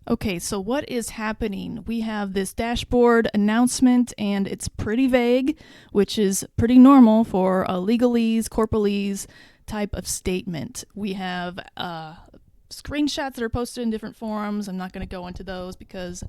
Okay, so what is happening? We have this dashboard announcement, and it's pretty vague, which is pretty normal for a legalese, corporalese type of statement. We have screenshots that are posted in different forums. I'm not going to go into those because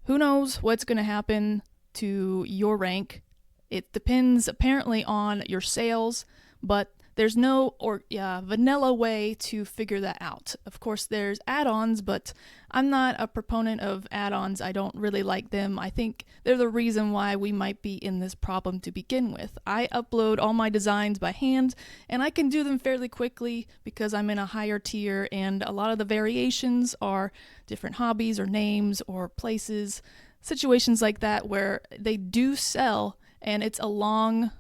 who knows what's going to happen to your rank. It depends apparently on your sales, but there's no vanilla way to figure that out. Of course, there's add-ons, but I'm not a proponent of add-ons. I don't really like them. I think they're the reason why we might be in this problem to begin with. I upload all my designs by hand, and I can do them fairly quickly because I'm in a higher tier, and a lot of the variations are different hobbies or names or places, situations like that where they do sell, and it's a long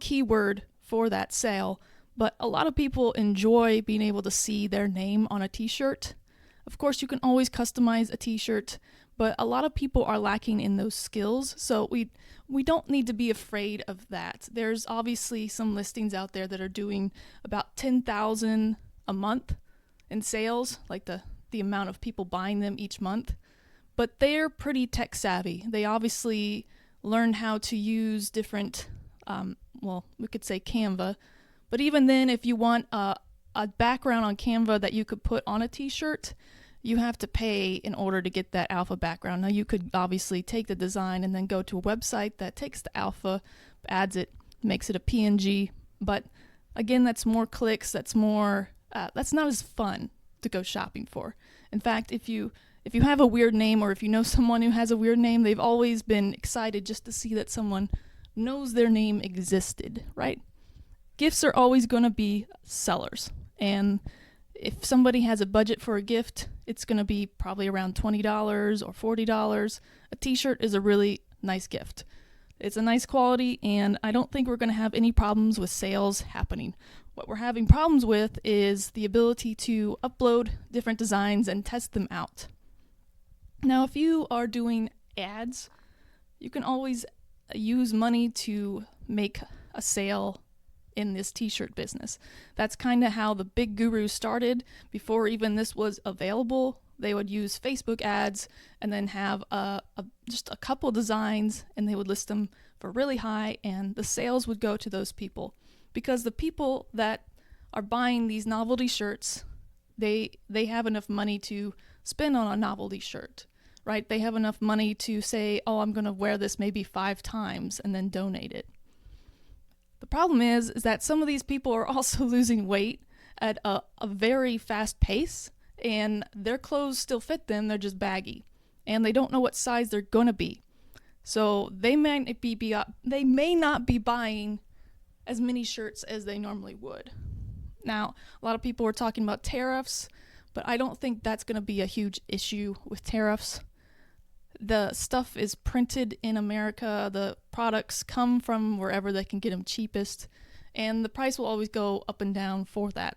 keyword for that sale, but a lot of people enjoy being able to see their name on a t-shirt. Of course, you can always customize a t-shirt, but a lot of people are lacking in those skills, so we don't need to be afraid of that. There's obviously some listings out there that are doing about 10,000 a month in sales, like the amount of people buying them each month, but they're pretty tech savvy. They obviously learned how to use different we could say Canva, but even then, if you want a background on Canva that you could put on a t-shirt, you have to pay in order to get that alpha background. Now, you could obviously take the design and then go to a website that takes the alpha, adds it, makes it a PNG, but again, that's more clicks, that's not as fun to go shopping for. In fact, if you have a weird name, or if you know someone who has a weird name, they've always been excited just to see that someone knows their name existed, right? Gifts are always going to be sellers. And if somebody has a budget for a gift, it's going to be probably around $20 or $40. A t-shirt is a really nice gift. It's a nice quality, and I don't think we're going to have any problems with sales happening. What we're having problems with is the ability to upload different designs and test them out. Now, if you are doing ads, you can always use money to make a sale in this t-shirt business. That's kind of how the big gurus started. Before even this was available, they would use Facebook ads and then have just a couple designs, and they would list them for really high, and the sales would go to those people, because the people that are buying these novelty shirts, they have enough money to spend on a novelty shirt, right? They have enough money to say, oh, I'm going to wear this maybe 5 times and then donate it. The problem is that some of these people are also losing weight at a very fast pace, and their clothes still fit them, they're just baggy, and they don't know what size they're going to be. So they may not be buying as many shirts as they normally would. Now, a lot of people are talking about tariffs, but I don't think that's going to be a huge issue with tariffs. The stuff is printed in America, the products come from wherever they can get them cheapest, and the price will always go up and down for that.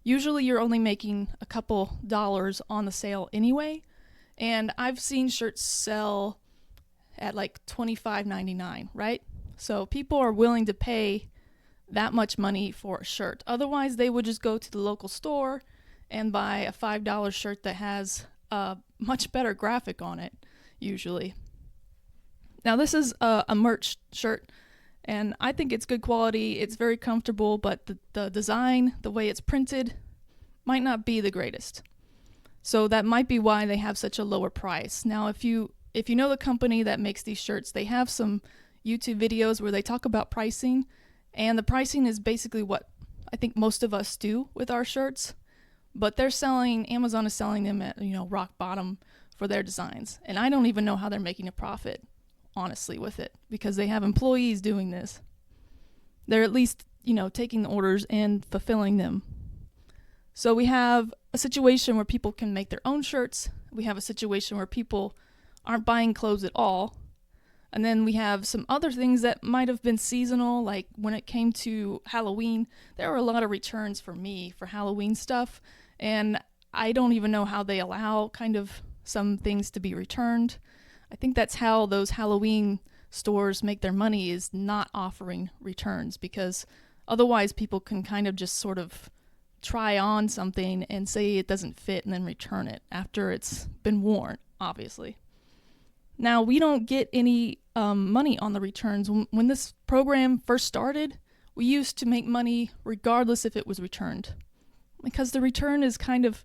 Usually you're only making a couple dollars on the sale anyway, and I've seen shirts sell at like $25.99, right? So people are willing to pay that much money for a shirt. Otherwise, they would just go to the local store and buy a $5 shirt that has a much better graphic on it, usually. Now, this is a merch shirt, and I think it's good quality. It's very comfortable, but the design, the way it's printed, might not be the greatest. So that might be why they have such a lower price. Now, if you know the company that makes these shirts, they have some YouTube videos where they talk about pricing, and the pricing is basically what I think most of us do with our shirts. But Amazon is selling them at, rock bottom for their designs. And I don't even know how they're making a profit, honestly, with it, because they have employees doing this. They're at least, taking the orders and fulfilling them. So we have a situation where people can make their own shirts. We have a situation where people aren't buying clothes at all. And then we have some other things that might have been seasonal, like when it came to Halloween, there were a lot of returns for me for Halloween stuff, and I don't even know how they allow kind of some things to be returned. I think that's how those Halloween stores make their money, is not offering returns, because otherwise people can kind of just sort of try on something and say it doesn't fit and then return it after it's been worn, obviously. Now, we don't get any money on the returns. When this program first started, we used to make money regardless if it was returned, because the return is kind of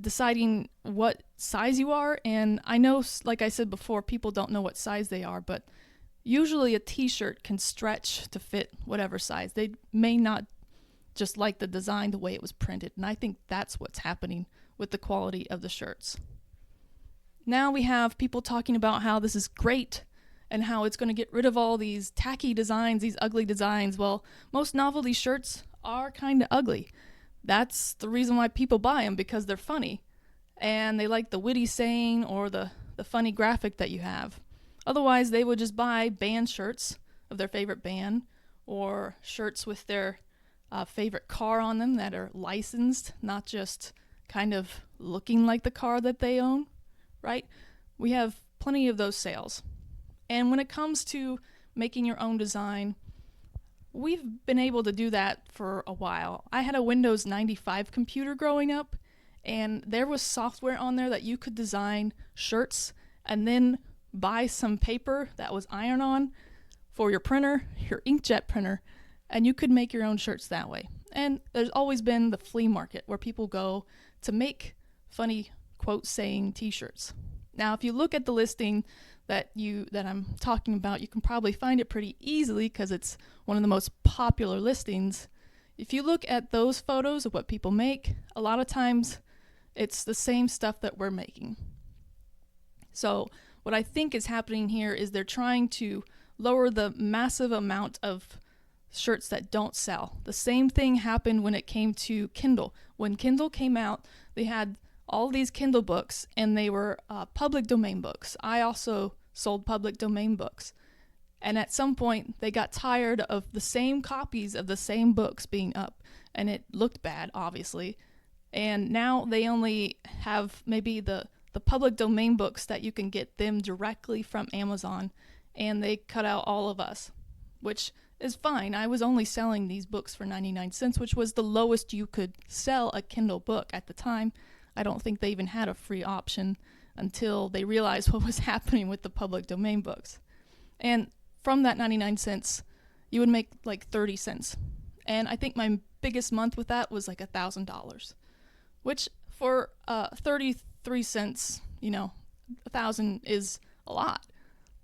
deciding what size you are. And I know, like I said before, people don't know what size they are, but usually a t-shirt can stretch to fit whatever size. They may not just like the design the way it was printed, and I think that's what's happening with the quality of the shirts. Now we have people talking about how this is great and how it's going to get rid of all these tacky designs, these ugly designs. Well, most novelty shirts are kind of ugly. That's the reason why people buy them, because they're funny and they like the witty saying or the funny graphic that you have. Otherwise, they would just buy band shirts of their favorite band, or shirts with their favorite car on them that are licensed, not just kind of looking like the car that they own, right? We have plenty of those sales. And when it comes to making your own design, we've been able to do that for a while. I had a Windows 95 computer growing up, and there was software on there that you could design shirts and then buy some paper that was iron-on for your printer, your inkjet printer, and you could make your own shirts that way. And there's always been the flea market where people go to make funny quote saying t-shirts. Now, if you look at the listing that I'm talking about, you can probably find it pretty easily because it's one of the most popular listings. If you look at those photos of what people make, a lot of times it's the same stuff that we're making. So what I think is happening here is they're trying to lower the massive amount of shirts that don't sell. The same thing happened when it came to Kindle. When Kindle came out, they had all these Kindle books, and they were public domain books. I also sold public domain books. And at some point, they got tired of the same copies of the same books being up, and it looked bad, obviously. And now they only have maybe the public domain books that you can get them directly from Amazon, and they cut out all of us, which is fine. I was only selling these books for 99 cents, which was the lowest you could sell a Kindle book at the time. I don't think they even had a free option until they realized what was happening with the public domain books. And from that 99 cents, you would make like 30 cents. And I think my biggest month with that was like $1,000, which for 33 cents, 1,000 is a lot.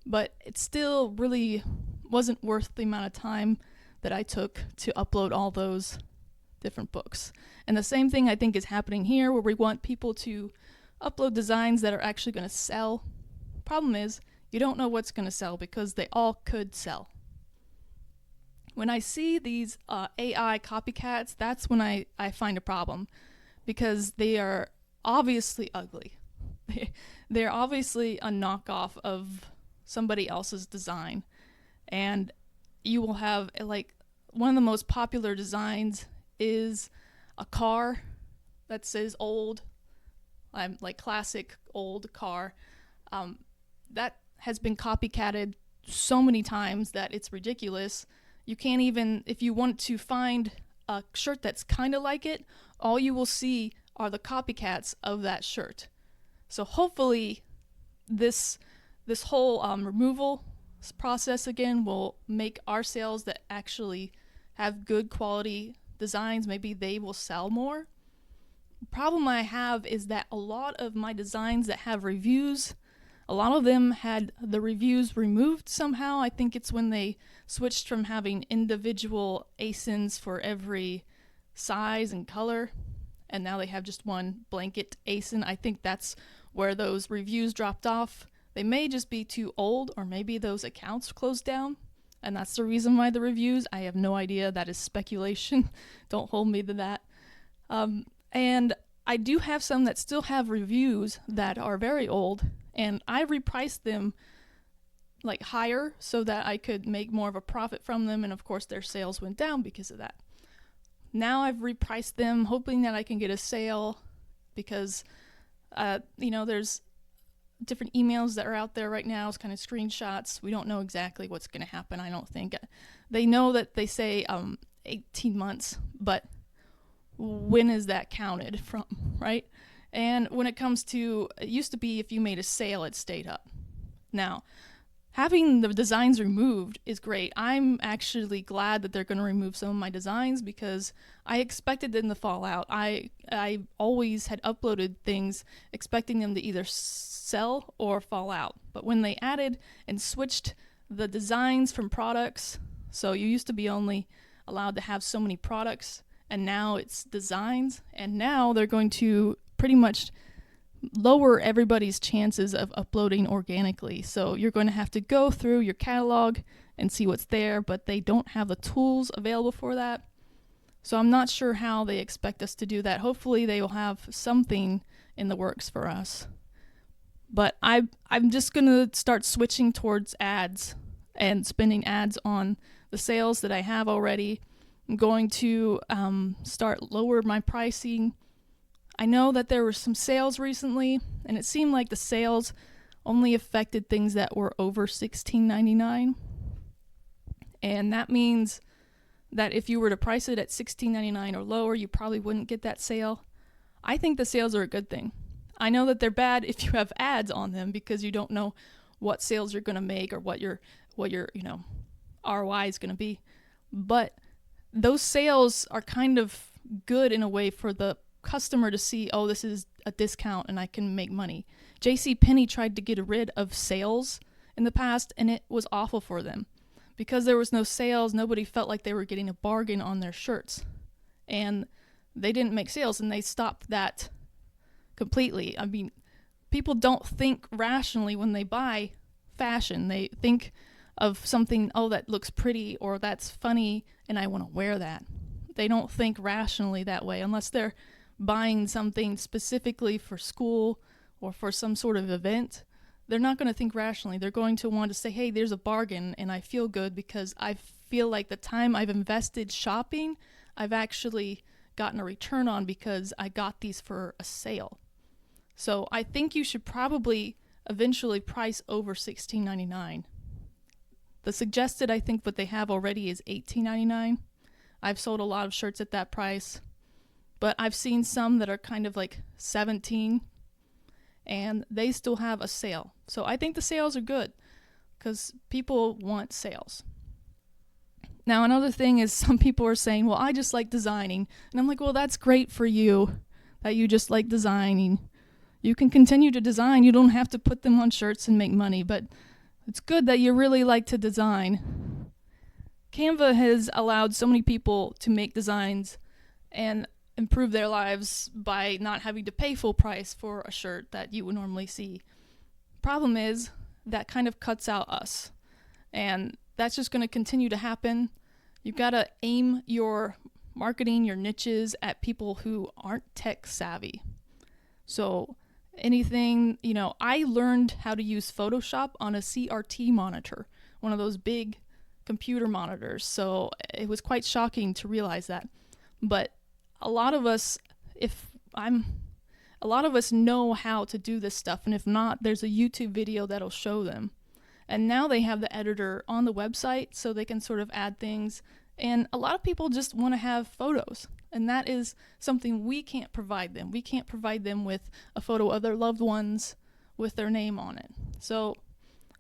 But it still really wasn't worth the amount of time that I took to upload all those different books. And the same thing I think is happening here, where we want people to upload designs that are actually going to sell. Problem is, you don't know what's going to sell because they all could sell. When I see these AI copycats, that's when I find a problem, because they are obviously ugly. They're obviously a knockoff of somebody else's design. And you will have, like, one of the most popular designs is a car that says old, like classic old car. That has been copycatted so many times that it's ridiculous. You can't even, if you want to find a shirt that's kind of like it, all you will see are the copycats of that shirt. So hopefully this whole removal process again will make our sales that actually have good quality designs, maybe they will sell more. The problem I have is that a lot of my designs that have reviews, a lot of them had the reviews removed somehow. I think it's when they switched from having individual ASINs for every size and color, and now they have just one blanket ASIN. I think that's where those reviews dropped off. They may just be too old, or maybe those accounts closed down, and that's the reason why the reviews. I have no idea. That is speculation. Don't hold me to that. And I do have some that still have reviews that are very old, and I repriced them like higher so that I could make more of a profit from them, and of course their sales went down because of that. Now I've repriced them, hoping that I can get a sale, because there's different emails that are out there right now. It's kind of screenshots. We don't know exactly what's going to happen, I don't think. They know that they say 18 months, but when is that counted from, right? And when it comes to, it used to be if you made a sale, it stayed up. Now, having the designs removed is great. I'm actually glad that they're going to remove some of my designs because I expected them to fall out. I always had uploaded things expecting them to either sell or fall out. But when they added and switched the designs from products, so you used to be only allowed to have so many products, and now it's designs, and now they're going to pretty much lower everybody's chances of uploading organically. So you're going to have to go through your catalog and see what's there, but they don't have the tools available for that. So I'm not sure how they expect us to do that. Hopefully they will have something in the works for us. But I'm just going to start switching towards ads and spending ads on the sales that I have already. I'm going to start lower my pricing. I know that there were some sales recently, and it seemed like the sales only affected things that were over $16.99. And that means that if you were to price it at $16.99 or lower, you probably wouldn't get that sale. I think the sales are a good thing. I know that they're bad if you have ads on them because you don't know what sales you're going to make or what your ROI is going to be. But those sales are kind of good in a way for the customer to see, oh, this is a discount and I can make money. JCPenney tried to get rid of sales in the past, and it was awful for them. Because there was no sales, nobody felt like they were getting a bargain on their shirts. And they didn't make sales, and they stopped that completely. I mean, people don't think rationally when they buy fashion. They think of something, oh, that looks pretty, or that's funny, and I want to wear that. They don't think rationally that way unless they're buying something specifically for school or for some sort of event. They're not going to think rationally. They're going to want to say, hey, there's a bargain, and I feel good because I feel like the time I've invested shopping, I've actually gotten a return on because I got these for a sale. So I think you should probably eventually price over $16.99. The suggested, I think, what they have already is $18.99. I've sold a lot of shirts at that price, but I've seen some that are kind of like $17, and they still have a sale. So I think the sales are good because people want sales. Now, another thing is some people are saying, well, I just like designing. And I'm like, well, that's great for you that you just like designing. You can continue to design. You don't have to put them on shirts and make money, but it's good that you really like to design. Canva has allowed so many people to make designs and improve their lives by not having to pay full price for a shirt that you would normally see. Problem is, that kind of cuts out us. And that's just going to continue to happen. You've got to aim your marketing, your niches at people who aren't tech savvy. So anything, I learned how to use Photoshop on a CRT monitor, one of those big computer monitors. So it was quite shocking to realize that. But a lot of us know how to do this stuff, and if not, there's a YouTube video that'll show them. And now they have the editor on the website so they can sort of add things. And a lot of people just want to have photos, and that is something we can't provide them. We can't provide them with a photo of their loved ones with their name on it. So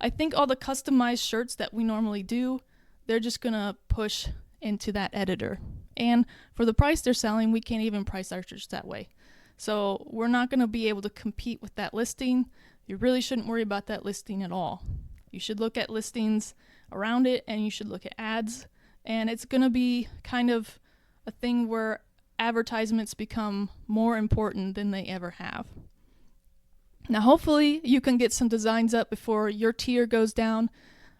I think all the customized shirts that we normally do, they're just going to push into that editor. And for the price they're selling, we can't even price our shirts that way. So we're not going to be able to compete with that listing. You really shouldn't worry about that listing at all. You should look at listings around it, and you should look at ads. And it's going to be kind of a thing where advertisements become more important than they ever have. Now, hopefully you can get some designs up before your tier goes down.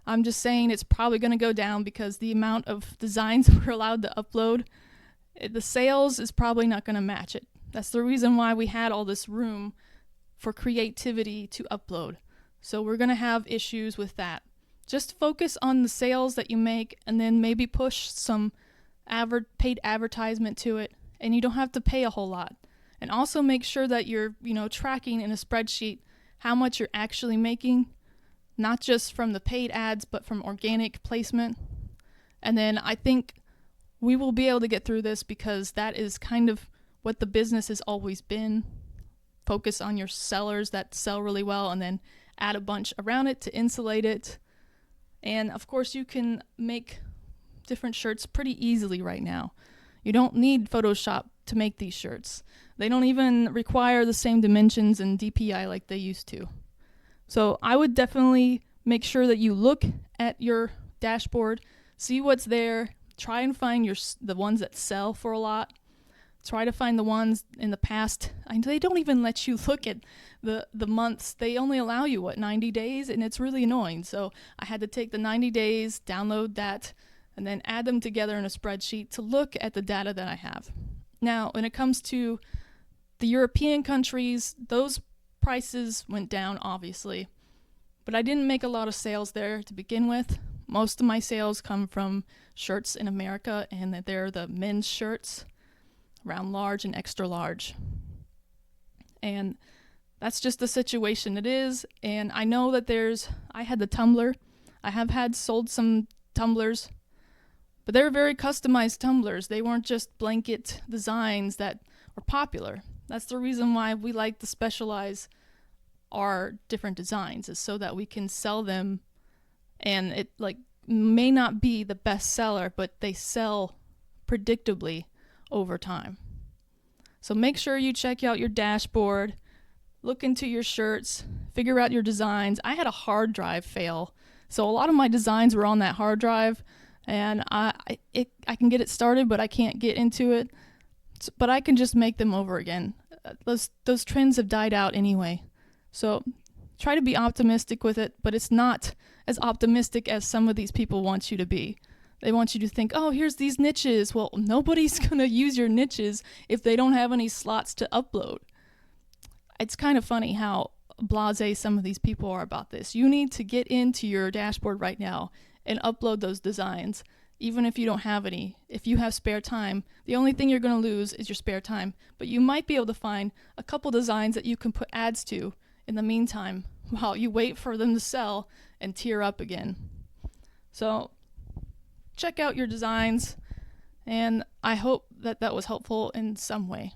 I'm just saying it's probably going to go down because the amount of designs we're allowed to upload, the sales is probably not going to match it. That's the reason why we had all this room for creativity to upload. So we're going to have issues with that. Just focus on the sales that you make, and then maybe push some paid advertisement to it, and you don't have to pay a whole lot. And also make sure that you're, tracking in a spreadsheet how much you're actually making, not just from the paid ads, but from organic placement. And then I think we will be able to get through this because that is kind of what the business has always been. Focus on your sellers that sell really well and then add a bunch around it to insulate it. And of course, you can make different shirts pretty easily right now. You don't need Photoshop to make these shirts. They don't even require the same dimensions and DPI like they used to. So I would definitely make sure that you look at your dashboard, see what's there, try and find the ones that sell for a lot. Try to find the ones in the past. They don't even let you look at the months. They only allow you, 90 days? And it's really annoying. So I had to take the 90 days, download that, and then add them together in a spreadsheet to look at the data that I have. Now, when it comes to the European countries, those prices went down, obviously. But I didn't make a lot of sales there to begin with. Most of my sales come from shirts in America, and they're the men's shirts, around large and extra large. And that's just the situation it is. And I know that I had the tumbler. I have sold some tumblers, but they're very customized tumblers. They weren't just blanket designs that were popular. That's the reason why we like to specialize our different designs, is so that we can sell them, and it may not be the best seller, but they sell predictably over time. So make sure you check out your dashboard, look into your shirts, figure out your designs. I had a hard drive fail, so a lot of my designs were on that hard drive, and I can get it started, but I can't get into it. But I can just make them over again. Those trends have died out anyway. So try to be optimistic with it, but it's not as optimistic as some of these people want you to be. They want you to think, oh, here's these niches. Well, nobody's going to use your niches if they don't have any slots to upload. It's kind of funny how blasé some of these people are about this. You need to get into your dashboard right now and upload those designs, even if you don't have any. If you have spare time, the only thing you're going to lose is your spare time. But you might be able to find a couple designs that you can put ads to in the meantime while you wait for them to sell and tear up again. So check out your designs, and I hope that was helpful in some way.